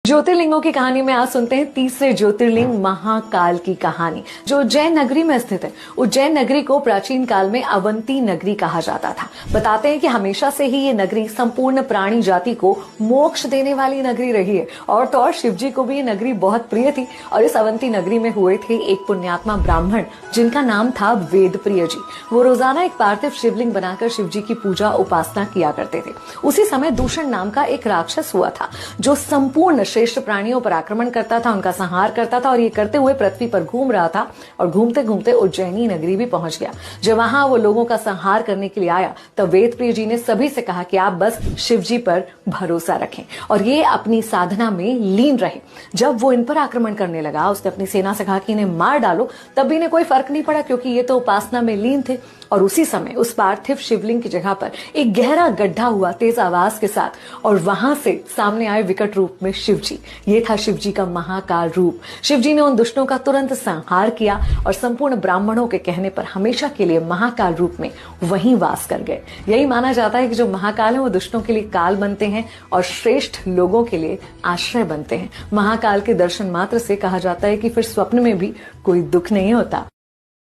ज्योतिर्लिंगों की कहानी में आज सुनते हैं तीसरे ज्योतिर्लिंग महाकाल की कहानी, जो उज्जैन नगरी में स्थित है। उज्जैन नगरी को प्राचीन काल में अवंती नगरी कहा जाता था। बताते हैं कि हमेशा से ही ये नगरी संपूर्ण प्राणी जाति को मोक्ष देने वाली नगरी रही है। और तो और शिव जी को भी ये नगरी बहुत प्रिय थी। और इस अवंती नगरी में हुए थे एक पुण्यात्मा ब्राह्मण जिनका नाम था वेदप्रिय जी। वो रोजाना एक पार्थिव शिवलिंग बनाकर शिव जी की पूजा उपासना किया करते थे। उसी समय दूषण नाम का एक राक्षस हुआ था जो संपूर्ण श्रेष्ठ प्राणियों पर आक्रमण करता था, उनका संहार करता था। और ये करते हुए पृथ्वी पर घूम रहा था और घूमते घूमते उज्जैनी नगरी भी पहुंच गया। जब वहां वो लोगों का संहार करने के लिए आया तब वेदप्रिय जी ने सभी से कहा कि आप बस शिव जी पर भरोसा रखें और ये अपनी साधना में लीन रहे। जब वो इन पर आक्रमण करने लगा, उसने अपनी सेना से कहा कि इन्हें मार डालो, तब भी इन्हें कोई फर्क नहीं पड़ा क्योंकि ये तो उपासना में लीन थे। और उसी समय उस पार्थिव शिवलिंग की जगह पर एक गहरा गड्ढा हुआ तेज आवाज के साथ, और वहां से सामने आए विकट रूप में शिव जी। ये था शिव जी का महाकाल रूप। शिव जी ने उन दुष्टों का तुरंत संहार किया और संपूर्ण ब्राह्मणों के कहने पर हमेशा के लिए महाकाल रूप में वहीं वास कर गए। यही माना जाता है कि जो महाकाल है वो दुष्टों के लिए काल बनते हैं और श्रेष्ठ लोगों के लिए आश्रय बनते हैं। महाकाल के दर्शन मात्र से कहा जाता है कि फिर स्वप्न में भी कोई दुख नहीं होता।